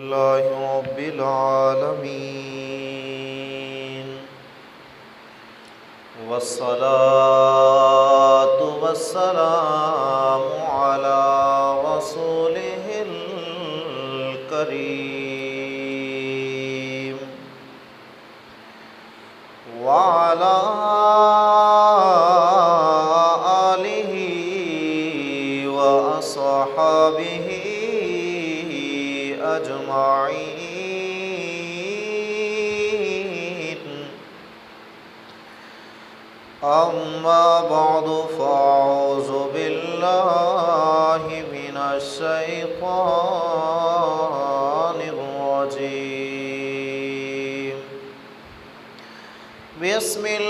لله رب العالمين، والصلاة والسلام على رسوله الكريم وعلى آله وأصحابه أجمعين. أما بعد فأعوذ بالله من الشيطان الرجيم. بسم الله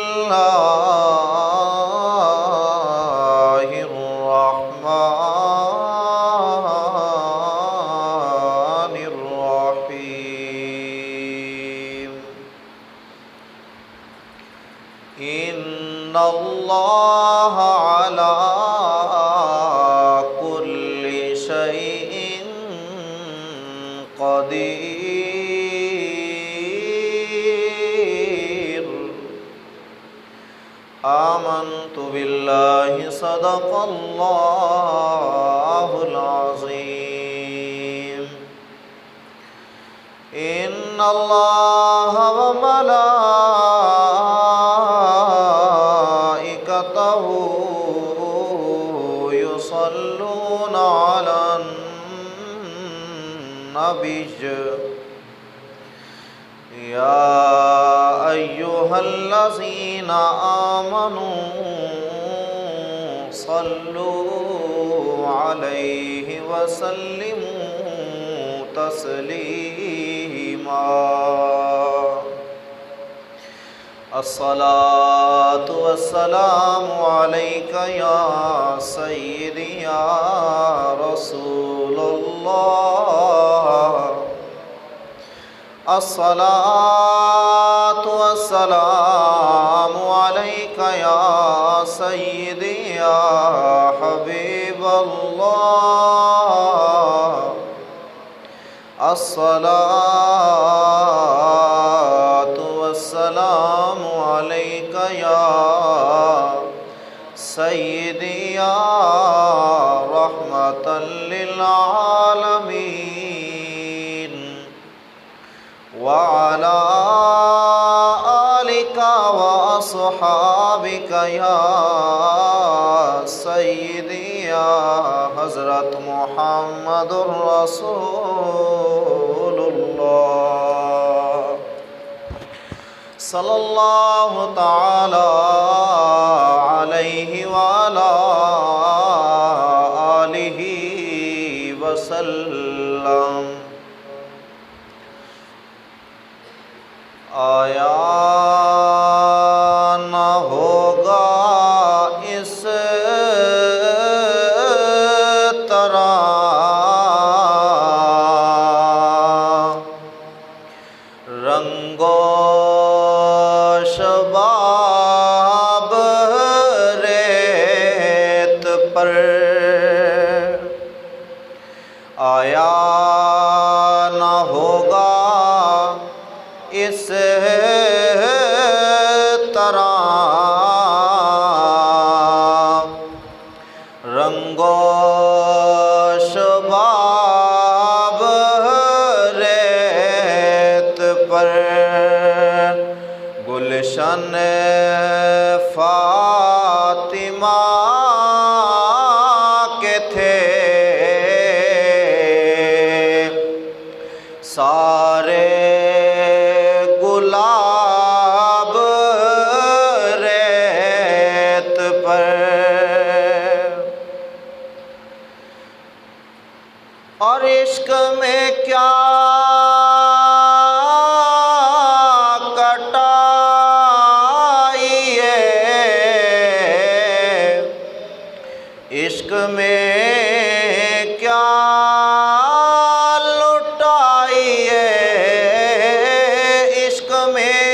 الرحمن الرحيم. إن الله على كل شيء قدير. آمنت بالله صدق الله العظيم. إن الله وملائكته يصلون على النبي يا أيها الذين آمنوا صلوا عليه وسلموا تسليما. الصلاة والسلام عليك يا سيدي يا رسول الله. الصلاة والسلام عليك يا سيدي يا حبيب الله. الصلاة والسلام عليك يا سيدي يا رحمة للعالمين، وعلى آلك وأصحابك يا سيدي يا حضرت محمد رسول الله صلى الله تعالى عليه وعلى آله وسلم. آیا نہ ہوگا اس طرح رنگ و شباب ریت پر. آیا نہ ہوگا اس طرح رنگ و شباب ریت پر. گلشن فاطمہ کے تھے سارے گلاب ریت پر. اور عشق میں کیا کٹائی ہے، عشق میں کیا لٹائی ہے، عشق میں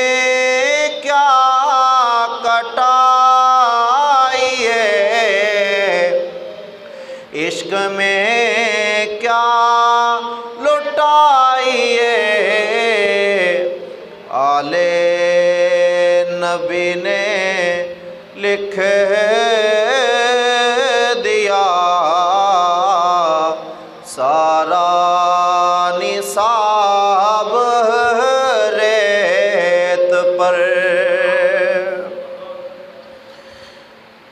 کیا کٹائی ہے، عشق میں کیا لٹائی لکھ دیا سارا نصاب ریت پر۔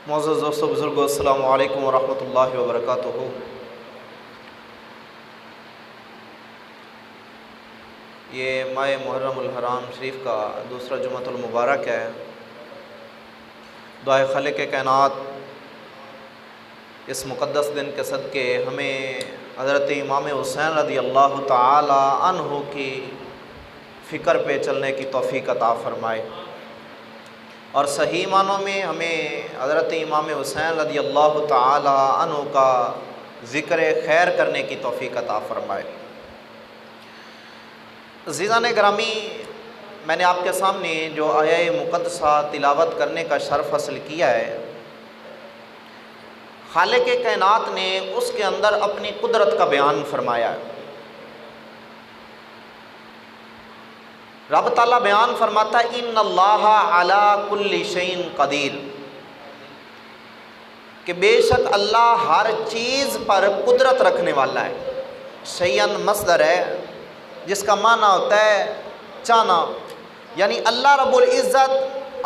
معزز دوستو بزرگو، السلام علیکم ورحمۃ اللہ وبرکاتہ۔ یہ ماہ محرم الحرام شریف کا دوسرا جمعۃ المبارک ہے۔ دعائے خالق کائنات اس مقدس دن کے صدقے ہمیں حضرت امام حسین رضی اللہ تعالی عنہ کی فکر پہ چلنے کی توفیق عطا فرمائے، اور صحیح معنوں میں ہمیں حضرت امام حسین رضی اللہ تعالی عنہ کا ذکر خیر کرنے کی توفیق عطا فرمائے۔ عزیزان گرامی، میں نے آپ کے سامنے جو آیہ مقدسہ تلاوت کرنے کا شرف حاصل کیا ہے، خالق کائنات نے اس کے اندر اپنی قدرت کا بیان فرمایا ہے۔ رب تعالیٰ بیان فرماتا ہے ان اللہ علی کل شیء قدیر، کہ بے شک اللہ ہر چیز پر قدرت رکھنے والا ہے۔ شیئن مصدر ہے جس کا معنی ہوتا ہے چاہنا، یعنی اللہ رب العزت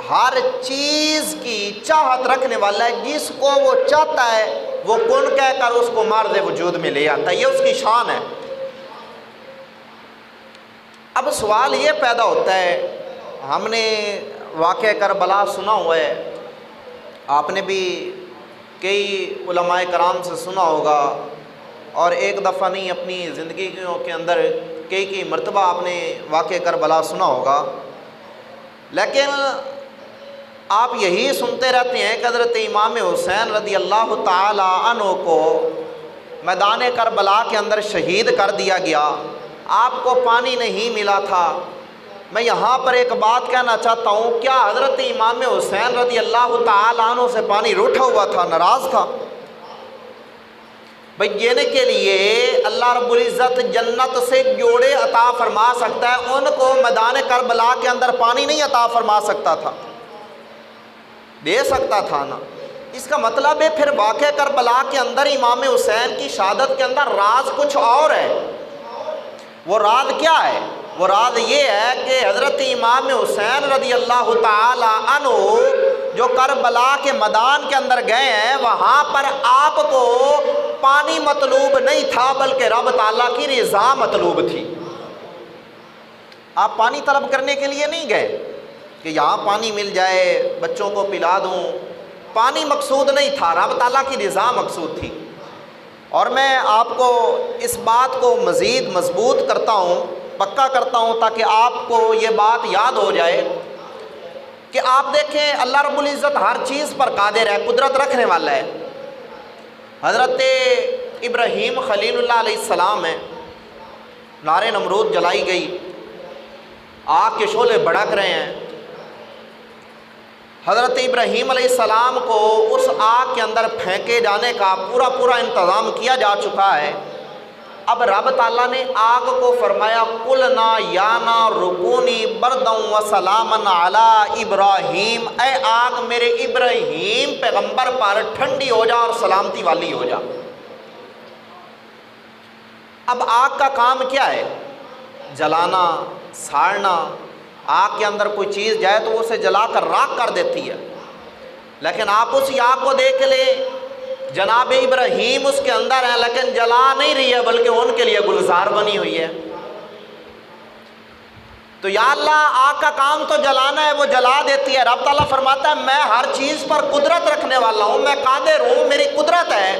ہر چیز کی چاہت رکھنے والا ہے، جس کو وہ چاہتا ہے وہ کن کہہ کر اس کو مارد وجود میں لے آتا ہے، یہ اس کی شان ہے۔ اب سوال یہ پیدا ہوتا ہے، ہم نے واقعہ کربلا سنا ہوا ہے، آپ نے بھی کئی علماء کرام سے سنا ہوگا، اور ایک دفعہ نہیں اپنی زندگیوں کے اندر کئی مرتبہ آپ نے واقعہ کربلا سنا ہوگا، لیکن آپ یہی سنتے رہتے ہیں کہ حضرت امام حسین رضی اللہ تعالی عنہ کو میدان کربلا کے اندر شہید کر دیا گیا، آپ کو پانی نہیں ملا تھا۔ میں یہاں پر ایک بات کہنا چاہتا ہوں، کیا حضرت امام حسین رضی اللہ تعالی عنہ سے پانی روٹھا ہوا تھا، ناراض تھا؟ بھئی جینے کے لیے اللہ رب العزت جنت سے جوڑے عطا فرما سکتا ہے، ان کو میدان کربلا کے اندر پانی نہیں عطا فرما سکتا تھا؟ دے سکتا تھا نا۔ اس کا مطلب ہے پھر واقعہ کربلا کے اندر امام حسین کی شہادت کے اندر راز کچھ اور ہے۔ وہ راز کیا ہے؟ وہ راز یہ ہے کہ حضرت امام حسین رضی اللہ تعالی عنہ جو کربلا کے میدان کے اندر گئے ہیں، وہاں پر آپ کو پانی مطلوب نہیں تھا، بلکہ رب تعالیٰ کی رضا مطلوب تھی۔ آپ پانی طلب کرنے کے لیے نہیں گئے کہ یہاں پانی مل جائے بچوں کو پلا دوں، پانی مقصود نہیں تھا، رب تعالیٰ کی رضا مقصود تھی۔ اور میں آپ کو اس بات کو مزید مضبوط کرتا ہوں، پکا کرتا ہوں، تاکہ آپ کو یہ بات یاد ہو جائے کہ آپ دیکھیں اللہ رب العزت ہر چیز پر قادر ہے، قدرت رکھنے والا ہے۔ حضرت ابراہیم خلیل اللہ علیہ السلام ہیں، نار نمرود جلائی گئی، آگ کے شعلے بھڑک رہے ہیں، حضرت ابراہیم علیہ السلام کو اس آگ کے اندر پھینکے جانے کا پورا انتظام کیا جا چکا ہے۔ اب رب تعالیٰ نے آگ کو فرمایا قلنا یا نار کونی بردا وسلاما علی ابراہیم، اے آگ میرے ابراہیم پیغمبر پر ٹھنڈی ہو جا اور سلامتی والی ہو جا۔ اب آگ کا کام کیا ہے؟ جلانا، ساڑنا۔ آگ کے اندر کوئی چیز جائے تو اسے جلا کر راکھ کر دیتی ہے، لیکن آپ اسی آگ کو دیکھ لیں، جناب ابراہیم اس کے اندر ہیں لیکن جلا نہیں رہی ہے، بلکہ ان کے لیے گلزار بنی ہوئی ہے۔ تو یا اللہ آگ کا کام تو جلانا ہے، وہ جلا دیتی ہے۔ رب تعالیٰ فرماتا ہے میں ہر چیز پر قدرت رکھنے والا ہوں، میں قادر ہوں، میری قدرت ہے،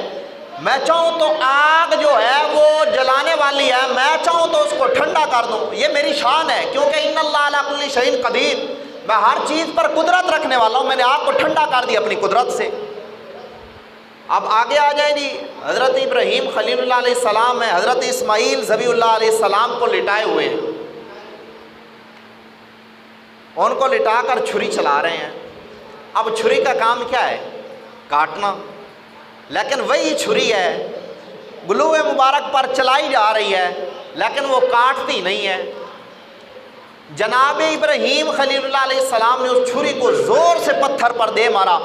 میں چاہوں تو آگ جو ہے وہ جلانے والی ہے، میں چاہوں تو اس کو ٹھنڈا کر دوں، یہ میری شان ہے، کیونکہ ان اللہ علی کل شیء قدیر، میں ہر چیز پر قدرت رکھنے والا ہوں، میں نے آگ کو ٹھنڈا کر دیا اپنی قدرت سے۔ اب آگے آ جائیں جی، حضرت ابراہیم خلیل اللہ علیہ السلام ہے، حضرت اسماعیل ذبیح اللہ علیہ السلام کو لٹائے ہوئے ہیں، ان کو لٹا کر چھری چلا رہے ہیں۔ اب چھری کا کام کیا ہے؟ کاٹنا، لیکن وہی چھری ہے گلو مبارک پر چلائی جا رہی ہے، لیکن وہ کاٹتی نہیں ہے۔ جناب ابراہیم خلیل اللہ علیہ السلام نے اس چھری کو زور سے پتھر پر دے مارا،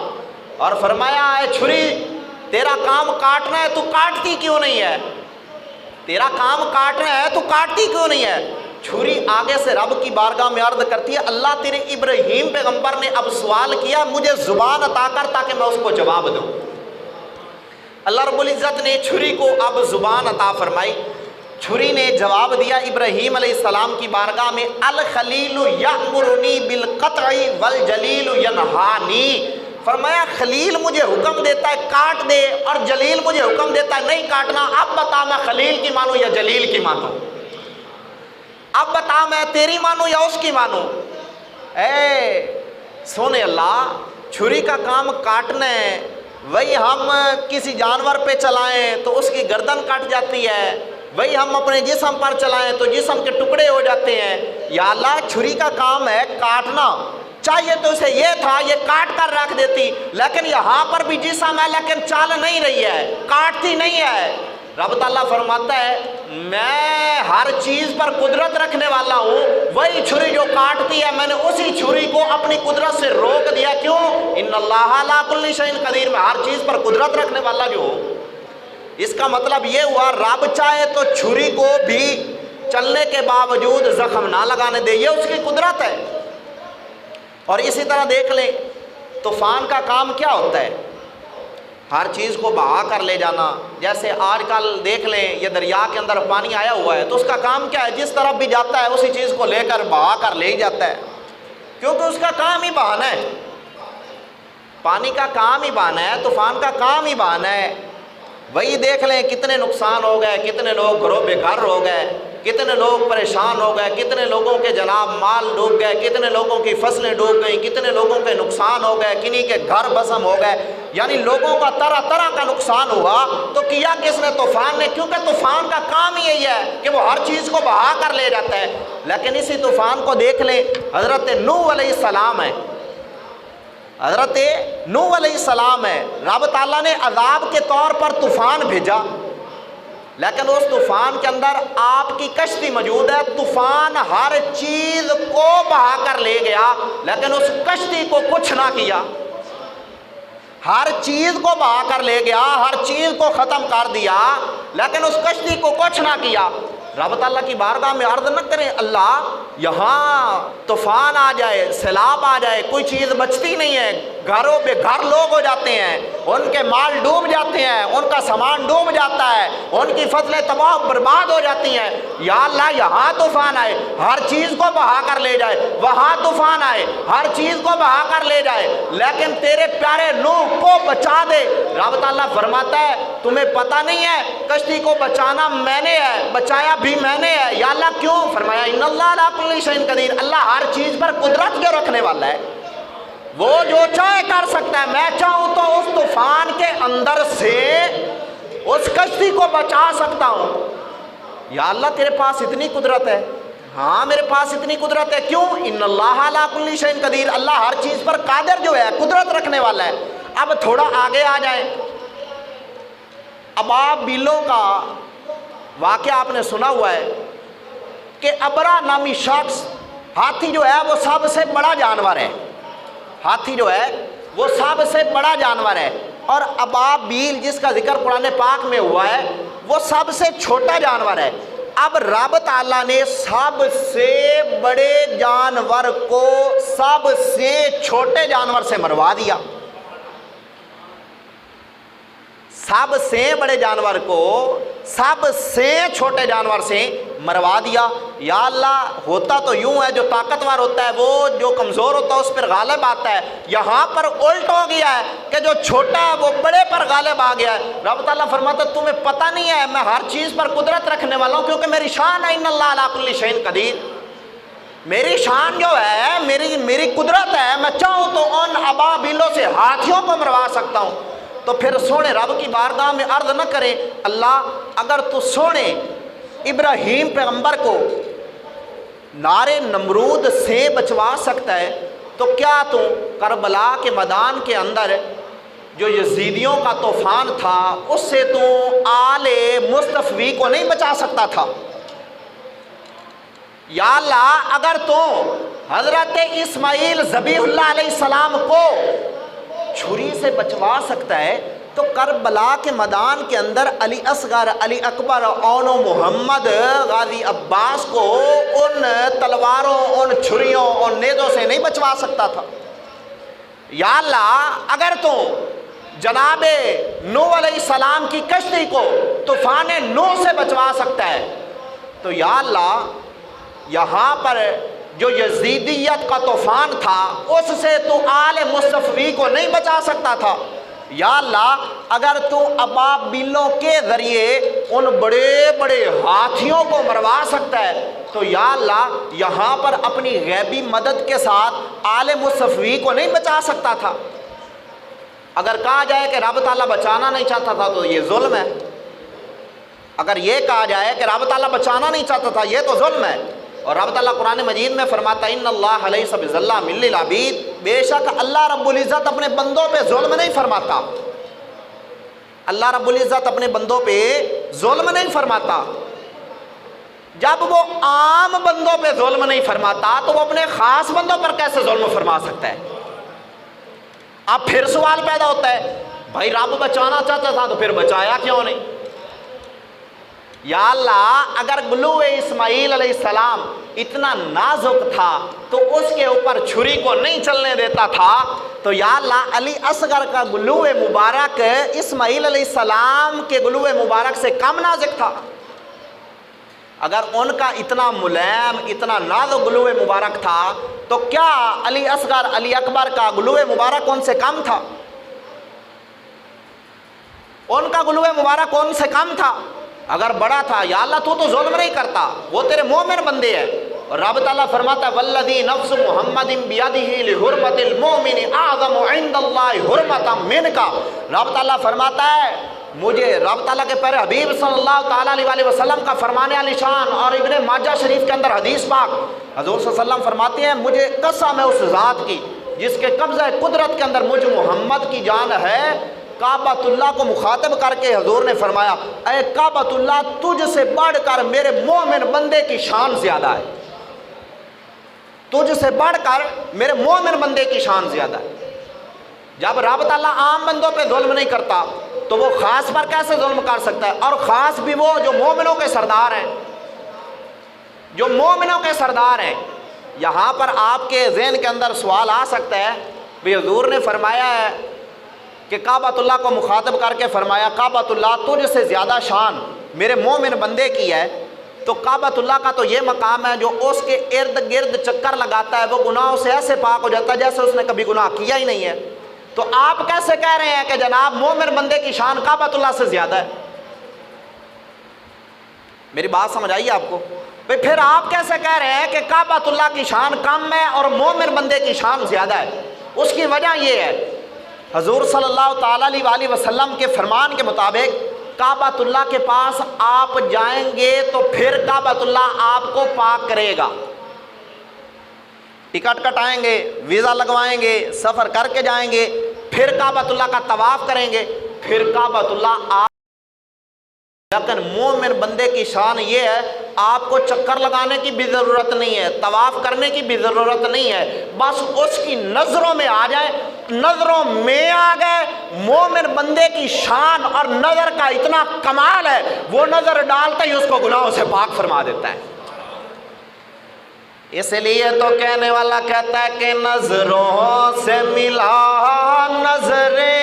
اور فرمایا اے چھری تیرا کام کاٹنا ہے تو کاٹتی کیوں نہیں ہے؟ تیرا کام کاٹنا ہے تو کاٹتی کیوں نہیں ہے؟ چھری آگے سے رب کی بارگاہ میں عرض کرتی ہے اللہ تیرے ابراہیم پیغمبر نے اب سوال کیا، مجھے زبان عطا کر تاکہ میں اس کو جواب دوں۔ اللہ رب العزت نے چھری کو اب زبان عطا فرمائی۔ چھری نے جواب دیا ابراہیم علیہ السلام کی بارگاہ میں، الخلیل یأمرنی بالقطع والجلیل ینہانی، فرمایا خلیل مجھے حکم دیتا ہے کاٹ دے اور جلیل مجھے حکم دیتا ہے نہیں کاٹنا، اب بتا میں خلیل کی مانوں یا جلیل کی مانوں؟ اب بتا میں تیری مانوں یا اس کی مانوں؟ اے سونے اللہ، چھری کا کام کاٹنا ہے، وہی ہم کسی جانور پہ چلائیں تو اس کی گردن کٹ جاتی ہے، وہی ہم اپنے جسم پر چلائیں تو جسم کے ٹکڑے ہو جاتے ہیں۔ یا اللہ چھری کا کام ہے کاٹنا، چاہیے تو اسے یہ تھا یہ کاٹ کر رکھ دیتی، لیکن یہاں پر بھی جسم ہے لیکن چال نہیں رہی ہے، کاٹتی نہیں ہے۔ رب تعالیٰ فرماتا ہے میں ہر چیز پر قدرت رکھنے والا ہوں، وہی چھری جو کاٹتی ہے میں نے اسی چھری کو اپنی قدرت سے روک دیا۔ کیوں؟ ان اللہ علی کل شیء قدیر، میں ہر چیز پر قدرت رکھنے والا جو ہوں۔ اس کا مطلب یہ ہوا رب چاہے تو چھری کو بھی چلنے کے باوجود زخم نہ لگانے دے، یہ اس کی قدرت ہے۔ اور اسی طرح دیکھ لیں طوفان کا کام کیا ہوتا ہے؟ ہر چیز کو بہا کر لے جانا۔ جیسے آج کل دیکھ لیں یہ دریا کے اندر پانی آیا ہوا ہے تو اس کا کام کیا ہے؟ جس طرف بھی جاتا ہے اسی چیز کو لے کر بہا کر لے جاتا ہے، کیونکہ اس کا کام ہی بہانا ہے۔ پانی کا کام ہی بہانا ہے، طوفان کا کام ہی بہانا ہے۔ وہی دیکھ لیں کتنے نقصان ہو گئے، کتنے لوگ گھروں بے گھر ہو گئے، کتنے لوگ پریشان ہو گئے، کتنے لوگوں کے جناب مال ڈوب گئے، کتنے لوگوں کی فصلیں ڈوب گئیں، کتنے لوگوں کے نقصان ہو گئے، کنہیں کے گھر بسم ہو گئے، یعنی لوگوں کا طرح طرح کا نقصان ہوا۔ تو کیا کس نے؟ طوفان نے، کیونکہ طوفان کا کام ہی یہی ہے کہ وہ ہر چیز کو بہا کر لے جاتا ہے۔ لیکن اسی طوفان کو دیکھ لیں حضرت نوح علیہ السلام ہے، حضرت نوح علیہ السلام ہے، رب تعالیٰ نے عذاب کے طور پر طوفان بھیجا، لیکن اس طوفان کے اندر آپ کی کشتی موجود ہے۔ طوفان ہر چیز کو بہا کر لے گیا لیکن اس کشتی کو کچھ نہ کیا۔ ہر چیز کو بہا کر لے گیا، ہر چیز کو ختم کر دیا لیکن اس کشتی کو کچھ نہ کیا۔ رب تعالیٰ کی بارگاہ میں عرض نہ کریں اللہ یہاں طوفان آ جائے، سیلاب آ جائے، کوئی چیز بچتی نہیں ہے، گھروں بے گھر لوگ ہو جاتے ہیں، ان کے مال ڈوب جاتے ہیں، ان کا سامان ڈوب جاتا ہے، ان کی فصلیں تباہ برباد ہو جاتی ہیں۔ یا اللہ یہاں طوفان آئے ہر چیز کو بہا کر لے جائے، وہاں طوفان آئے ہر چیز کو بہا کر لے جائے، لیکن تیرے پیارے نوح کو بچا دے۔ رب تعالیٰ فرماتا ہے تمہیں پتہ نہیں ہے کشتی کو بچانا میں نے ہے، بچایا بھی میں نے ہے۔ یا اللہ کیوں؟ فرمایا ان اللہ علی کل شیء قدیر، اللہ ہر چیز پر قدرت جو رکھنے والا ہے، وہ جو چاہے کر سکتا ہے۔ میں چاہوں تو اس طوفان کے اندر سے اس کشتی کو بچا سکتا ہوں۔ یا اللہ تیرے پاس اتنی قدرت ہے؟ ہاں میرے پاس اتنی قدرت ہے۔ کیوں؟ ان اللہ علی کل شیء قدیر، اللہ ہر چیز پر قادر جو ہے، قدرت رکھنے والا ہے۔ اب تھوڑا آگے آ جائیں، ابابیلوں کا واقعہ آپ نے سنا ہوا ہے کہ ابرا نامی شخص، ہاتھی جو ہے وہ سب سے بڑا جانور ہے، ہاتھی جو ہے وہ سب سے بڑا جانور ہے، اور ابابیل جس کا ذکر قرآن پاک میں ہوا ہے وہ سب سے چھوٹا جانور ہے۔ اب رب تعالیٰ نے سب سے بڑے جانور کو سب سے چھوٹے جانور سے مروا دیا، سب سے بڑے جانور کو سب سے چھوٹے جانور سے مروا دیا۔ یا اللہ ہوتا تو یوں ہے جو طاقتور ہوتا ہے وہ جو کمزور ہوتا ہے اس پر غالب آتا ہے، یہاں پر الٹ ہو گیا ہے کہ جو چھوٹا ہے وہ بڑے پر غالب آ گیا ہے۔ رب تعالیٰ فرماتا ہے تمہیں پتہ نہیں ہے میں ہر چیز پر قدرت رکھنے والا ہوں، کیونکہ میری شان ہے ان اللہ علی کل شیء قدیر، میری شان جو ہے میری قدرت ہے، میں چاہوں تو ان ابابیلوں سے ہاتھیوں کو مروا سکتا ہوں۔ تو پھر سونے رب کی بارگاہ میں عرض نہ کریں اللہ اگر تو سونے ابراہیم پیغمبر کو نارے نمرود سے بچوا سکتا ہے تو کیا تو کربلا کے میدان کے اندر جو یزیدیوں کا طوفان تھا اس سے تو آل مصطفی کو نہیں بچا سکتا تھا؟ یا اللہ اگر تو حضرت اسماعیل ذبیح اللہ علیہ السلام کو چھری سے بچوا سکتا ہے تو کربلا کے میدان کے اندر علی اصغر، علی اکبر، اون و محمد، غازی عباس کو ان تلواروں، ان چھریوں، ان نیزوں سے نہیں بچوا سکتا تھا؟ یا اللہ اگر تو جناب نوح علیہ السلام کی کشتی کو طوفان نوح سے بچوا سکتا ہے تو یا اللہ یہاں پر جو یزیدیت کا طوفان تھا اس سے تو آل مصطفی کو نہیں بچا سکتا تھا؟ یا اللہ اگر تو ابابیلوں کے ذریعے ان بڑے بڑے ہاتھیوں کو مروا سکتا ہے تو یا اللہ یہاں پر اپنی غیبی مدد کے ساتھ آل مصطفی کو نہیں بچا سکتا تھا؟ اگر کہا جائے کہ رب تعالیٰ بچانا نہیں چاہتا تھا تو یہ ظلم ہے۔ اگر یہ کہا جائے کہ رب تعالیٰ بچانا نہیں چاہتا تھا یہ تو ظلم ہے۔ اور رب تعالیٰ قرآن مجید میں فرماتا ہے ان اللہ لیس بظلام للعبید، بے شک اللہ رب العزت اپنے بندوں پہ ظلم نہیں فرماتا۔ اللہ رب العزت اپنے بندوں پہ ظلم نہیں فرماتا۔ جب وہ عام بندوں پہ ظلم نہیں فرماتا تو وہ اپنے خاص بندوں پر کیسے ظلم فرما سکتا ہے؟ اب پھر سوال پیدا ہوتا ہے بھائی رب بچانا چاہتا تھا تو پھر بچایا کیوں نہیں؟ یا اللہ اگر گلو اسماعیل علیہ السلام اتنا نازک تھا تو اس کے اوپر چھری کو نہیں چلنے دیتا تھا تو یا اللہ علی اصغر کا گلو مبارک اسماعیل علیہ السلام کے گلو مبارک سے کم نازک تھا؟ اگر ان کا اتنا ملائم اتنا نازک گلو مبارک تھا تو کیا علی اصغر علی اکبر کا گلو مبارک ان سے کم تھا؟ ان کا گلو مبارک ان سے کم تھا؟ اگر بڑا تھا یا اللہ تو ظلم نہیں کرتا، وہ تیرے مومن بندے ہیں۔ اور رب تعالیٰ فرماتا ہے والذی نفس محمد بیدہ لحرمت المؤمن اعظم عند اللہ حرمتا منک۔ رب تعالیٰ فرماتا ہے مجھے، رب تعالیٰ کے پیارے حبیب صلی اللہ تعالیٰ علیہ وسلم کا فرمان علی شان اور ابن ماجہ شریف کے اندر حدیث پاک حضور صلی اللہ علیہ وسلم فرماتے ہیں مجھے قسم ہے اس ذات کی جس کے قبضہ قدرت کے اندر مجھ محمد کی جان ہے، کعبۃ اللہ کو مخاطب کر کے حضور نے فرمایا اے کعبۃ اللہ تجھ سے بڑھ کر میرے مومن بندے کی شان زیادہ ہے، تجھ سے بڑھ کر میرے مومن بندے کی شان زیادہ ہے۔ جب رب تعالیٰ عام بندوں پہ ظلم نہیں کرتا تو وہ خاص پر کیسے ظلم کر سکتا ہے؟ اور خاص بھی وہ جو مومنوں کے سردار ہیں، جو مومنوں کے سردار ہیں۔ یہاں پر آپ کے ذہن کے اندر سوال آ سکتا ہے بھی حضور نے فرمایا ہے کہ کعبۃ اللہ کو مخاطب کر کے فرمایا کعبۃ اللہ تجھ سے زیادہ شان میرے مومن بندے کی ہے، تو کعبۃ اللہ کا تو یہ مقام ہے جو اس کے ارد گرد چکر لگاتا ہے وہ گناہوں سے ایسے پاک ہو جاتا ہے جیسے اس نے کبھی گناہ کیا ہی نہیں ہے۔ تو آپ کیسے کہہ رہے ہیں کہ جناب مومن بندے کی شان کعبۃ اللہ سے زیادہ ہے؟ میری بات سمجھ آئی آپ کو؟ پھر آپ کیسے کہہ رہے ہیں کہ کعبۃ اللہ کی شان کم ہے اور مومن بندے کی شان زیادہ ہے؟ اس کی وجہ یہ ہے حضور صلی اللہ تعالیٰ علیہ وسلم کے فرمان کے مطابق کعبۃ اللہ کے پاس آپ جائیں گے تو پھر کعبۃ اللہ آپ کو پاک کرے گا۔ ٹکٹ کٹائیں گے، ویزا لگوائیں گے، سفر کر کے جائیں گے، پھر کعبۃ اللہ کا طواف کریں گے، پھر کعبۃ اللہ آپ۔ لیکن مومن بندے کی شان یہ ہے آپ کو چکر لگانے کی بھی ضرورت نہیں ہے، طواف کرنے کی بھی ضرورت نہیں ہے، بس اس کی نظروں میں آ جائے، نظروں میں آ گئے۔ مومن بندے کی شان اور نظر کا اتنا کمال ہے وہ نظر ڈالتا ہی اس کو گناہوں سے پاک فرما دیتا ہے۔ اس لیے تو کہنے والا کہتا ہے کہ نظروں سے ملا نظریں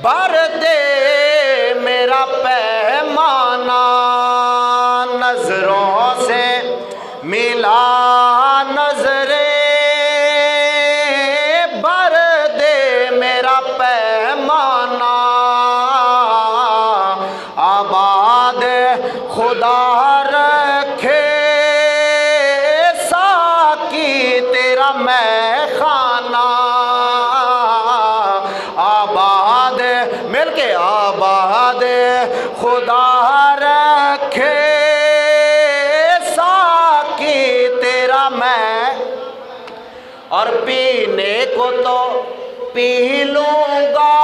بر دے میرا پیمانہ، نظروں سے ملا نظریں بر دے میرا پیمانہ، آباد خدا رکھے ساقی تیرا میں خانہ، آباد مل کے آباد خدا رکھے ساقی تیرا میں، اور پینے کو تو پی لوں گا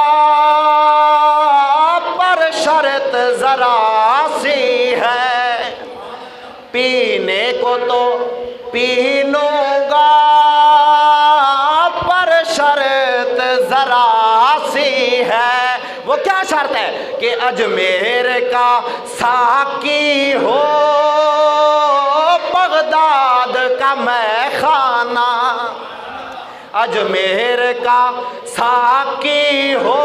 پر شرط ذرا سی ہے، پینے کو تو پی لوں گا پر شرط اجمیر کا ساقی ہو بغداد کا میں خانہ، اجمیر کا ساقی ہو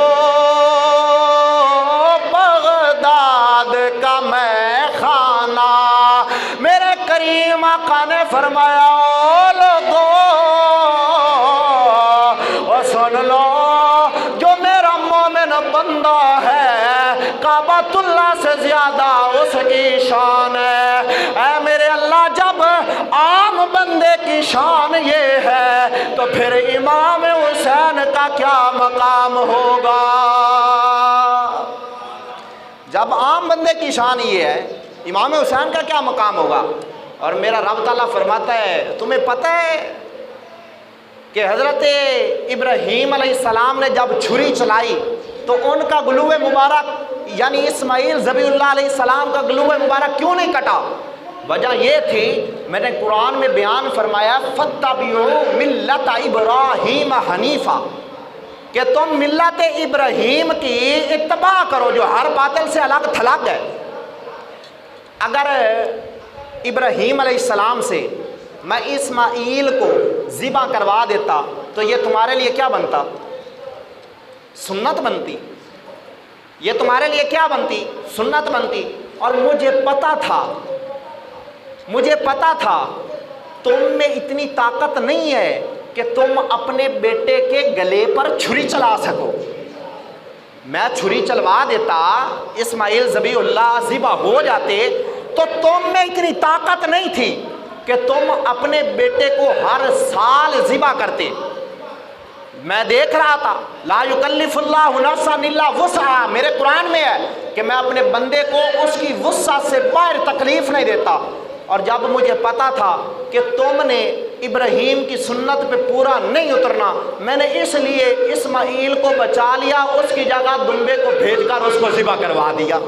بغداد کا میں خانہ، میرے کریم آقا نے فرمایا لوگو اور سن لو، جو میرا مومن بندہ ہے کعبۃ اللہ سے زیادہ اس کی شان ہے۔ اے میرے اللہ، جب عام بندے کی شان یہ ہے تو پھر امام حسین کا کیا مقام ہوگا؟ جب عام بندے کی شان یہ ہے، امام حسین کا کیا مقام ہوگا؟ اور میرا رب تعالیٰ فرماتا ہے تمہیں پتہ ہے کہ حضرت ابراہیم علیہ السلام نے جب چھری چلائی تو ان کا گلو مبارک یعنی اسماعیل ذبیح اللہ علیہ السلام کا گلو مبارک کیوں نہیں کٹا؟ وجہ یہ تھی، میں نے قرآن میں بیان فرمایا فَاتَّبِعُوا مِلَّةَ إِبْرَاهِيمَ حَنِيفًا، کہ تم ملت ابراہیم کی اتباع کرو جو ہر باطل سے الگ تھلگ ہے۔ اگر ابراہیم علیہ السلام سے میں اسماعیل کو ذبح کروا دیتا تو یہ تمہارے لیے کیا بنتا؟ سنت بنتی۔ یہ تمہارے لیے کیا بنتی؟ سنت بنتی۔ اور مجھے پتا تھا تم میں اتنی طاقت نہیں ہے کہ تم اپنے بیٹے کے گلے پر چھری چلا سکو۔ میں چھری چلوا دیتا، اسماعیل ذبیح اللہ ذبح ہو جاتے، تو تم میں اتنی طاقت نہیں تھی کہ تم اپنے بیٹے کو ہر سال ذبح کرتے۔ میں دیکھ رہا تھا لا یکلف اللہ نفسا الا وسعہا، میرے قرآن میں ہے کہ میں اپنے بندے کو اس کی وسعت سے باہر تکلیف نہیں دیتا۔ اور جب مجھے پتا تھا کہ تم نے ابراہیم کی سنت پہ پورا نہیں اترنا، میں نے اس لیے اسماعیل کو بچا لیا، اس کی جگہ دمبے کو بھیج کر اس کو ذبح کروا دیا۔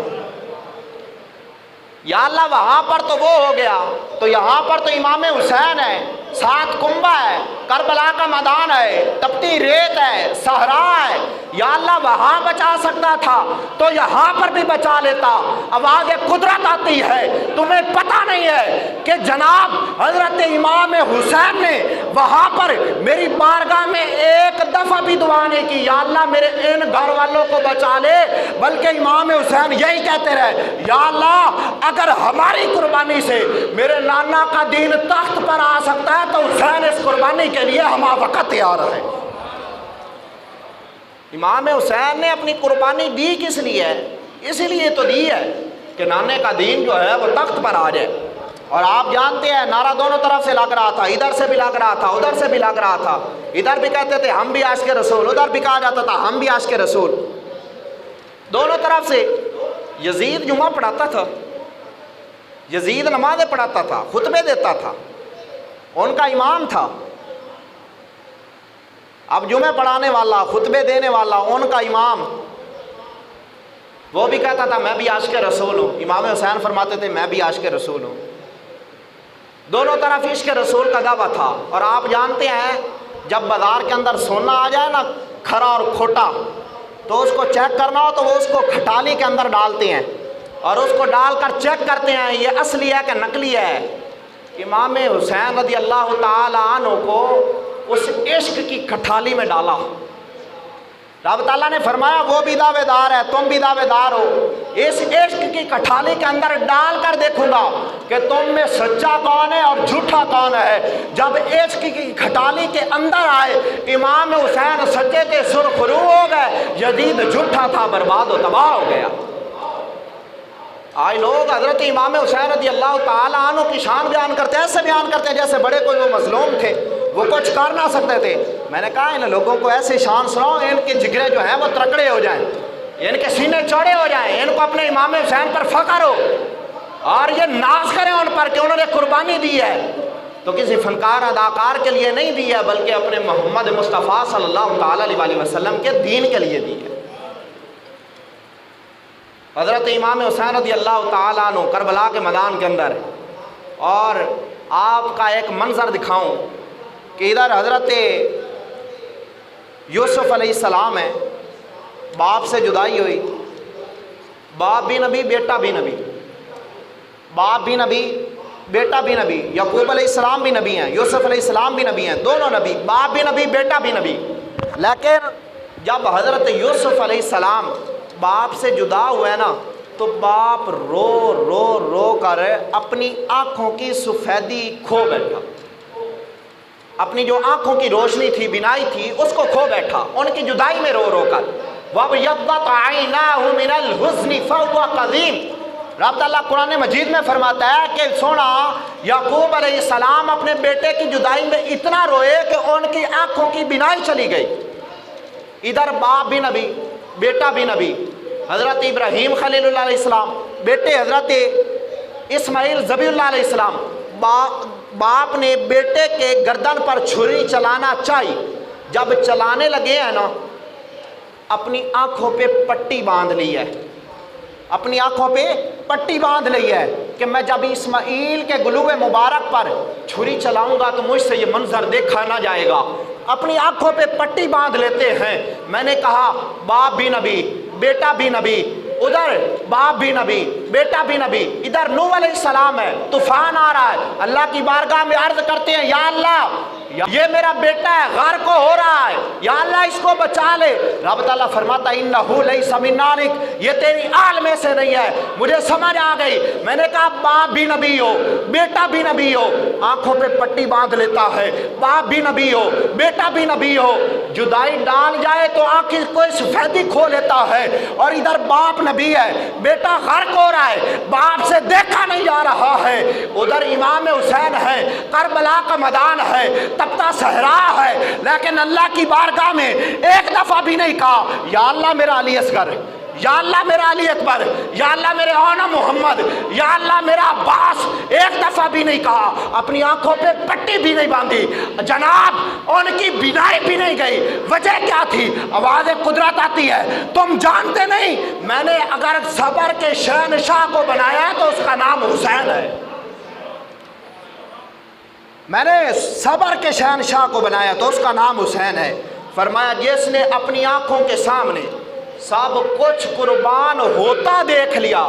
یا اللہ وہاں پر تو وہ ہو گیا، تو یہاں پر تو امام حسین ہے، 7 کنبہ ہے، کربلا کا میدان ہے، تپتی ریت ہے، صحرا ہے۔ یا اللہ وہاں بچا سکتا تھا تو یہاں پر بھی بچا لیتا۔ آواز قدرت آتی ہے، تمہیں پتہ نہیں ہے کہ جناب حضرت امام حسین نے وہاں پر میری بارگاہ میں ایک دفعہ بھی دعا نہیں کی یا اللہ میرے ان گھر والوں کو بچا لے، بلکہ امام حسین یہی کہتے رہے یا اللہ اگر ہماری قربانی سے میرے نانا کا دین تخت پر آ سکتا ہے تو حسین اس قربانی کے لیے ہما وقت تیار ہے۔ امام حسین نے اپنی قربانی دی کس لیے ہے؟ اسی لیے تو دی ہے کہ نانے کا دین جو ہے وہ تخت پر آ جائے۔ اور آپ جانتے ہیں نعرہ دونوں طرف سے لگ رہا تھا، ادھر سے بھی لگ رہا تھا، ادھر سے بھی لگ رہا تھا، ادھر بھی کہتے تھے ہم بھی عاشق رسول، ادھر بھی کہا جاتا تھا ہم بھی عاشق رسول، دونوں طرف سے۔ یزید جمعہ پڑھاتا تھا، یزید نمازیں پڑھاتا تھا، خطبے دیتا تھا، ان کا امام تھا۔ اب جمعہ پڑھانے والا، خطبے دینے والا، ان کا امام، وہ بھی کہتا تھا میں بھی عاشق رسول ہوں۔ امام حسین فرماتے تھے میں بھی عاشق رسول ہوں۔ دونوں طرف عشق رسول کا دعویٰ تھا۔ اور آپ جانتے ہیں جب بازار کے اندر سونا آ جائے نا کھرا اور کھوٹا، تو اس کو چیک کرنا ہو تو وہ اس کو کھٹالی کے اندر ڈالتے ہیں اور اس کو ڈال کر چیک کرتے ہیں یہ اصلی ہے کہ نقلی ہے۔ امام حسین رضی اللہ تعالی عنہ کو اس عشق کی کھٹالی میں ڈالا۔ رب تعالیٰ نے فرمایا وہ بھی دعوے دار ہے، تم بھی دعوے دار ہو، اس عشق کی کھٹالی کے اندر ڈال کر دیکھوں گا کہ تم میں سچا کون ہے اور جھوٹا کون ہے۔ جب عشق کی کھٹالی کے اندر آئے امام حسین سچے تھے، سرخرو ہو گئے، یزید جھوٹا تھا، برباد و تباہ ہو گیا۔ آج لوگ حضرت امام حسین رضی اللہ تعالیٰ عنہ کی شان بیان کرتے ہیں، ایسے بیان کرتے ہیں جیسے بڑے کوئی وہ مظلوم تھے، وہ کچھ کر نہ سکتے تھے۔ میں نے کہا ان لوگوں کو ایسی شان سناؤ ان کے جگرے جو ہیں وہ ترکڑے ہو جائیں، ان کے سینے چوڑے ہو جائیں، ان کو اپنے امام حسین پر فخر ہو اور یہ ناز کریں ان پر کہ انہوں نے قربانی دی ہے تو کسی فنکار اداکار کے لیے نہیں دی ہے بلکہ اپنے محمد مصطفیٰ صلی اللہ تعالیٰ علیہ وسلم کے دین کے لیے دی ہے۔ حضرت امام حسین رضی اللہ تعالیٰ عنہ کربلا کے میدان کے اندر، اور آپ کا ایک منظر دکھاؤں کہ ادھر حضرت یوسف علیہ السلام ہے، باپ سے جدائی ہوئی، باپ بھی نبی بیٹا بھی نبی، باپ بھی نبی بیٹا بھی نبی، یعقوب علیہ السلام بھی نبی ہیں، یوسف علیہ السلام بھی نبی ہیں، دونوں نبی، باپ بھی نبی بیٹا بھی نبی۔ لیکن جب حضرت یوسف علیہ السلام باپ سے جدا ہوئے نا تو باپ رو رو رو کر اپنی آنکھوں کی سفیدی کھو بیٹھا، اپنی جو آنکھوں کی روشنی تھی، بینائی تھی، اس کو کھو بیٹھا ان کی جدائی میں رو رو کر۔ وَابْيَضَّتْ عَيْنَاهُ مِنَ الْحُزْنِ فَهُوَ كَظِيمٌ۔ رب اللہ قرآن مجید میں فرماتا ہے کہ سونا یعقوب علیہ السلام اپنے بیٹے کی جدائی میں اتنا روئے کہ ان کی آنکھوں کی بینائی چلی گئی۔ ادھر باپ بھی نبی بیٹا بھی نبی، حضرت ابراہیم خلیل اللہ علیہ السلام، بیٹے حضرت اسماعیل ذبیح اللہ علیہ السلام۔ باپ نے بیٹے کے گردن پر چھری چلانا چاہی، جب چلانے لگے ہیں نا اپنی آنکھوں پہ پٹی باندھ لی ہے، اپنی آنکھوں پہ پٹی باندھ لی ہے کہ میں جب اسماعیل کے گلوے مبارک پر چھری چلاؤں گا تو مجھ سے یہ منظر دیکھا نہ جائے گا، اپنی آنکھوں پہ پٹی باندھ لیتے ہیں۔ میں نے کہا باپ بھی نبی بیٹا بھی نبی، ادھر باپ بھی نبی بیٹا بھی نبی، ادھر نوح علیہ السلام ہے، طوفان آ رہا ہے، اللہ کی بارگاہ میں عرض کرتے ہیں یا اللہ یہ میرا بیٹا ہے غرق ہو رہا ہے، یا اللہ اس کو بچا لے۔ رب تعالیٰ فرماتا ہے انہ لیس من آلک، یہ تیری آل میں سے نہیں ہے۔ مجھے سمجھ آ گئی، میں نے کہا باپ بھی نبی ہو بیٹا بھی نبی ہو، آنکھوں پہ پٹی باندھ لیتا ہے، باپ بھی نبی ہو بیٹا بھی نبی ہو، جدائی ڈال جائے تو آنکھ کوئی سفیدی کھو لیتا ہے، اور ادھر باپ نبی ہے بیٹا غرق ہو رہا ہے، باپ سے دیکھا نہیں جا رہا ہے۔ ادھر امام حسین ہے، کربلا کا میدان ہے، تپتا صحرا ہے، لیکن اللہ کی بارگاہ میں ایک دفعہ بھی نہیں کہا یا اللہ میرا علی اصغر، یا اللہ میرا علی اکبر، یا اللہ میرے اونا محمد، یا اللہ میرا عباس، ایک دفعہ بھی نہیں کہا، اپنی آنکھوں پہ پٹی بھی نہیں باندھی، جناب ان کی بینائی بھی نہیں گئی۔ وجہ کیا تھی؟ آواز قدرت آتی ہے، تم جانتے نہیں میں نے اگر صبر کے شہنشاہ کو بنایا ہے تو اس کا نام حسین ہے، میں نے صبر کے شہنشاہ کو بنایا تو اس کا نام حسین ہے۔ فرمایا جس نے اپنی آنکھوں کے سامنے سب کچھ قربان ہوتا دیکھ لیا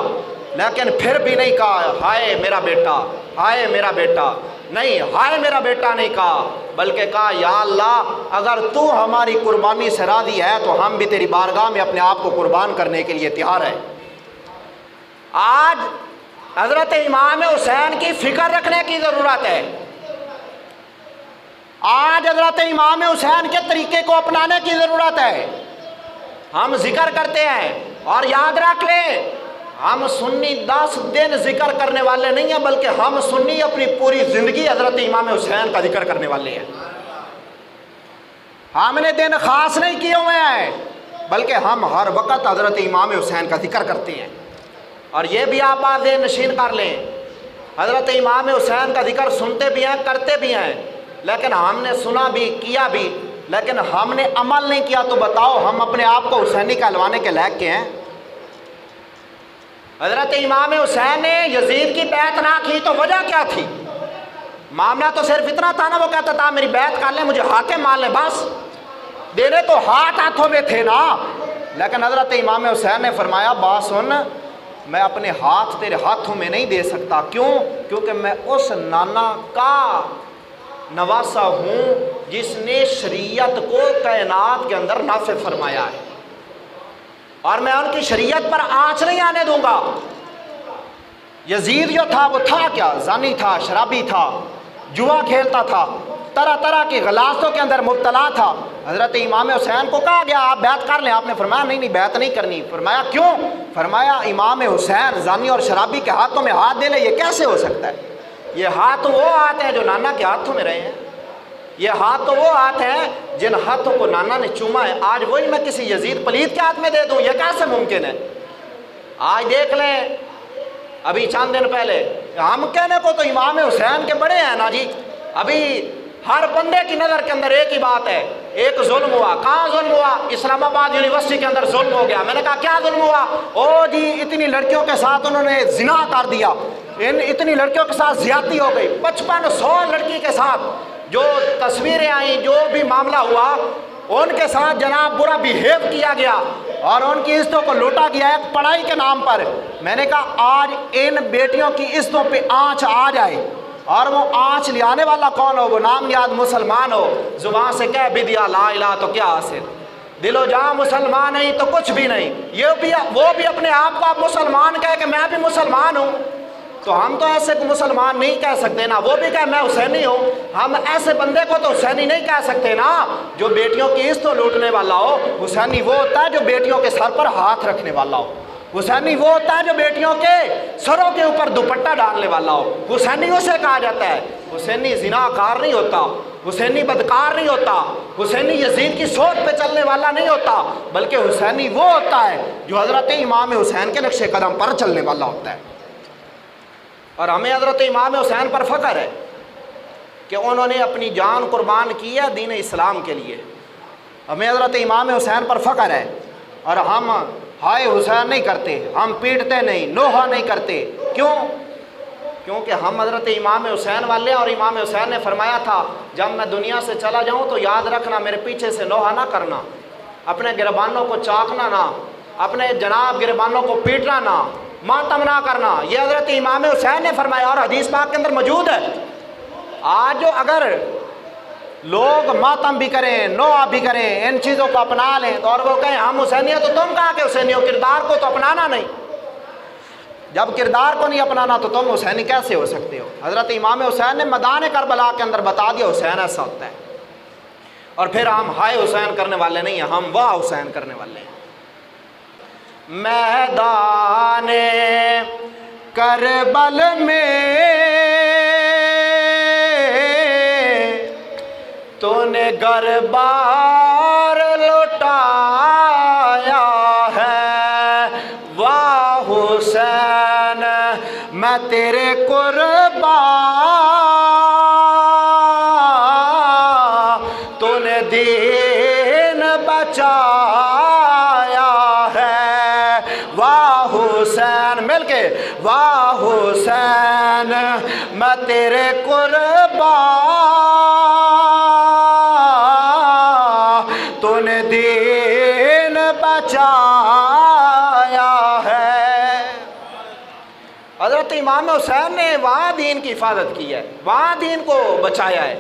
لیکن پھر بھی نہیں کہا ہائے میرا بیٹا ہائے میرا بیٹا، نہیں ہائے میرا بیٹا نہیں کہا، بلکہ کہا یا اللہ اگر تو ہماری قربانی سے راضی ہے تو ہم بھی تیری بارگاہ میں اپنے آپ کو قربان کرنے کے لیے تیار ہیں۔ آج حضرت امام حسین کی فکر رکھنے کی ضرورت ہے، آج حضرت امام حسین کے طریقے کو اپنانے کی ضرورت ہے۔ ہم ذکر کرتے ہیں اور یاد رکھ لیں ہم سنی 10 دن ذکر کرنے والے نہیں ہیں، بلکہ ہم سنی اپنی پوری زندگی حضرت امام حسین کا ذکر کرنے والے ہیں۔ ہم نے دن خاص نہیں کیے ہوئے ہیں بلکہ ہم ہر وقت حضرت امام حسین کا ذکر کرتے ہیں۔ اور یہ بھی آپ بات ذہن نشین کر لیں، حضرت امام حسین کا ذکر سنتے بھی ہیں کرتے بھی ہیں، لیکن ہم نے سنا بھی کیا بھی، لیکن ہم نے عمل نہیں کیا، تو بتاؤ ہم اپنے آپ کو حسینی کہلوانے کے لائق کے ہیں؟ حضرت امام حسین نے یزید کی بیعت نہ کی تو وجہ کیا تھی؟ معاملہ تو صرف اتنا تھا نا، وہ کہتا تھا میری بیعت کر لیں مجھے حاکم مان لیں، بس دینے تو ہاتھوں میں تھے نا۔ لیکن حضرت امام حسین نے فرمایا بات سن، میں اپنے ہاتھ تیرے ہاتھوں میں نہیں دے سکتا، کیوں؟ کیونکہ میں اس نانا کا نواسا ہوں جس نے شریعت کو کائنات کے اندر نافذ فرمایا ہے، اور میں ان کی شریعت پر آنچ نہیں آنے دوں گا۔ یزید جو تھا وہ تھا کیا؟ زانی تھا، شرابی تھا، جوا کھیلتا تھا، طرح طرح کی غلاظتوں کے اندر مبتلا تھا۔ حضرت امام حسین کو کہا گیا آپ بیعت کر لیں، آپ نے فرمایا نہیں بیعت نہیں کرنی۔ فرمایا کیوں؟ فرمایا امام حسین زانی اور شرابی کے ہاتھوں میں ہاتھ دے لے، یہ کیسے ہو سکتا ہے؟ یہ ہاتھ وہ ہاتھ ہیں جو نانا کے ہاتھوں میں رہے ہیں، یہ ہاتھ تو وہ ہاتھ ہیں جن ہاتھوں کو نانا نے چوما ہے، آج وہی میں کسی یزید پلید کے ہاتھ میں دے دوں، یہ کیسے ممکن ہے؟ آج دیکھ لیں ابھی چند دن پہلے ہم کہنے کو تو امام حسین کے بڑے ہیں نا جی، ابھی ہر بندے کی نظر کے اندر ایک ہی بات ہے، ایک ظلم ہوا۔ کہاں ظلم ہوا؟ اسلام آباد یونیورسٹی کے اندر ظلم ہو گیا۔ میں نے کہا کیا ظلم ہوا؟ او جی اتنی لڑکیوں کے ساتھ انہوں نے زنا کر دیا، اتنی لڑکیوں کے ساتھ زیادتی ہو گئی، 5500 لڑکی کے ساتھ جو تصویریں آئیں، جو بھی معاملہ ہوا، ان کے ساتھ جناب برا بیہیو کیا گیا اور ان کی عزتوں کو لوٹا گیا ایک پڑھائی کے نام پر۔ میں نے کہا آج ان بیٹیوں کی عزتوں پہ آنچ آ جائے، اور وہ آنچ لے آنے والا کون ہو؟ وہ نام یاد مسلمان ہو، زبان سے کہہ بھی دیا لا الہ تو کیا حاصل، دل و جاں مسلمان نہیں تو کچھ بھی نہیں۔ وہ بھی اپنے آپ کو آپ مسلمان کہے کہ میں بھی مسلمان ہوں، تو ہم تو ایسے مسلمان نہیں کہہ سکتے نا۔ وہ بھی کہے میں حسینی ہوں، ہم ایسے بندے کو تو حسینی نہیں کہہ سکتے نا جو بیٹیوں کی عزت لوٹنے والا ہو۔ حسینی وہ ہوتا ہے جو بیٹیوں کے سر پر ہاتھ رکھنے والا ہو، حسینی وہ ہوتا ہے جو بیٹیوں کے سروں کے اوپر دوپٹہ ڈالنے والا ہو، حسینی اسے کہا جاتا ہے۔ حسینی زناکار نہیں ہوتا، حسینی بدکار نہیں ہوتا، حسینی یزید کی سوچ پہ چلنے والا نہیں ہوتا، بلکہ حسینی وہ ہوتا ہے جو حضرت امام حسین کے نقش قدم پر چلنے والا ہوتا ہے۔ اور ہمیں حضرت امام حسین پر فخر ہے کہ انہوں نے اپنی جان قربان کی ہے دین اسلام کے لیے۔ ہمیں حضرت امام حسین پر فخر ہے، اور ہم ہائے حسین نہیں کرتے، ہم پیٹتے نہیں، نوحہ نہیں کرتے۔ کیوں؟ کیونکہ ہم حضرت امام حسین والے ہیں، اور امام حسین نے فرمایا تھا جب میں دنیا سے چلا جاؤں تو یاد رکھنا میرے پیچھے سے نوحہ نہ کرنا، اپنے گربانوں کو چاکنا نہ، اپنے جناب گربانوں کو پیٹنا نہ، ماتم نہ کرنا۔ یہ حضرت امام حسین نے فرمایا، اور حدیث پاک کے اندر موجود ہے۔ آج جو اگر لوگ ماتم بھی کریں، نوحہ بھی کریں، ان چیزوں کو اپنا لیں تو اور وہ کہیں ہم حسینی ہیں، تو تم کہاں کہ حسینی ہو؟ کردار کو تو اپنانا نہیں۔ جب کردار کو نہیں اپنانا تو تم حسینی کیسے ہو سکتے ہو؟ حضرت امام حسین نے میدان کربلا کے اندر بتا دیا حسین ایسا ہوتا ہے۔ اور پھر ہم ہائے حسین کرنے والے نہیں ہیں، ہم واہ حسین کرنے والے ہیں۔ میدان کربل میں تو نے گربار لوٹایا ہے، واہ حسین میں تیرے قربان، تو نے دین بچایا ہے، واہ حسین مل کے واہ حسین میں تیرے قربان، تو نے دین بچایا ہے۔ حضرت امام حسین نے وہاں دین کی حفاظت کی ہے، وہاں دین کو بچایا ہے۔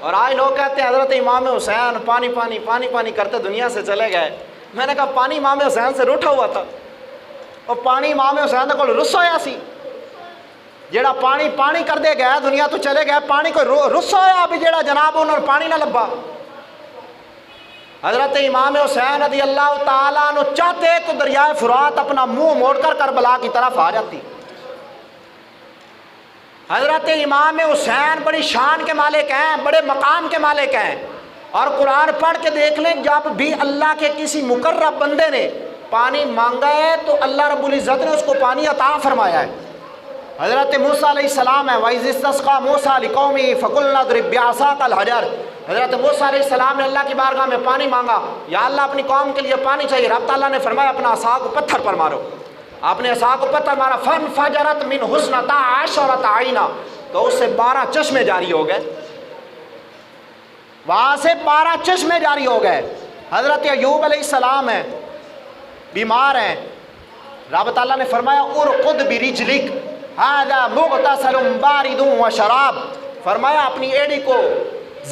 اور آج لوگ کہتے ہیں حضرت امام حسین پانی پانی پانی پانی کرتے دنیا سے چلے گئے۔ میں نے کہا پانی امام حسین سے روٹھا ہوا تھا، اور پانی امام حسین کو رس ہویا سی، جیڑا پانی پانی کر دے گیا دنیا تو چلے گئے، پانی کو رس ہویا بھی جیڑا جناب انہوں نے پانی نہ لبا۔ حضرت امام حسین رضی اللہ تعالیٰ عنہ چاہتے تو دریائے فرات اپنا منہ موڑ کر کربلا کی طرف آ جاتی۔ حضرت امام حسین بڑی شان کے مالک ہیں، بڑے مقام کے مالک ہیں، اور قرآن پڑھ کے دیکھ لیں جب بھی اللہ کے کسی مقرب بندے نے پانی مانگا ہے تو اللہ رب العزت نے اس کو پانی عطا فرمایا ہے۔ حضرت موسیٰ علیہ السلام ہے وَإِذِ اسْتَسْقَىٰ مُوسَىٰ لِقَوْمِهِ فَقُلْنَا اضْرِب بِّعَصَاكَ الْحَجَرَ۔ حضرت موسیٰ علیہ السلام نے اللہ کی بارگاہ میں پانی مانگا، یا اللہ اپنی قوم کے لیے پانی چاہیے۔ رب تعالیٰ نے فرمایا اپنا عصا کو پتھر پر مارو۔ آپ نے عصا کو پتھر مارا، فَانْفَجَرَتْ مِنْ اثْنَتَا عَشْرَةَ عَيْنًا، تو اس سے 12 چشمے جاری ہو گئے، وہاں سے 12 چشمے جاری ہو گئے۔ حضرت ایوب علیہ السلام ہیں، بیمار ہیں، رب تعالیٰ نے فرمایا ارقد برجلک ھذا مغتسل بارد وشراب، فرمایا اپنی ایڑی کو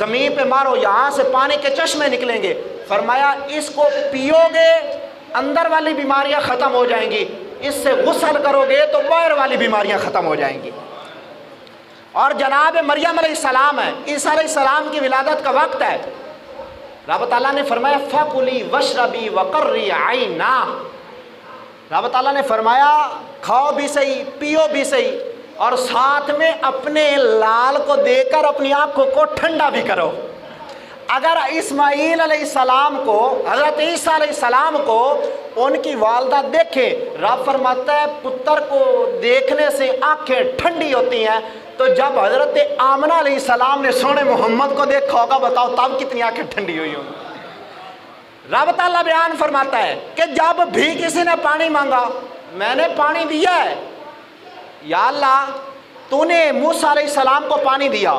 زمین پہ مارو، یہاں سے پانی کے چشمے نکلیں گے، فرمایا اس کو پیو گے اندر والی بیماریاں ختم ہو جائیں گی، اس سے غسل کرو گے تو باہر والی بیماریاں ختم ہو جائیں گی۔ اور جناب مریم علیہ السلام ہے، عیسیٰ علیہ السلام کی ولادت کا وقت ہے، رب تعالیٰ نے فرمایا فَكُلِي وَاشْرَبِي وَقَرِّي عَيْنًا، رب تعالیٰ نے فرمایا کھاؤ بھی صحیح، پیو بھی صحیح، اور ساتھ میں اپنے لال کو دے کر اپنی آنکھوں کو ٹھنڈا بھی کرو۔ اگر اسماعیل علیہ السلام کو، حضرت عیسیٰ علیہ السلام کو ان کی والدہ دیکھے، رب فرماتا ہے پتر کو دیکھنے سے آنکھیں ٹھنڈی ہوتی ہیں، تو جب حضرت آمنہ علیہ السلام نے سونے محمد کو دیکھا ہوگا بتاؤ تب کتنی آنکھیں ٹھنڈی ہوئی ہوں گی۔ رب تعالیٰ بیان فرماتا ہے کہ جب بھی کسی نے پانی مانگا میں نے پانی دیا ہے، یا اللہ تو نے موسیٰ علیہ السلام کو پانی دیا،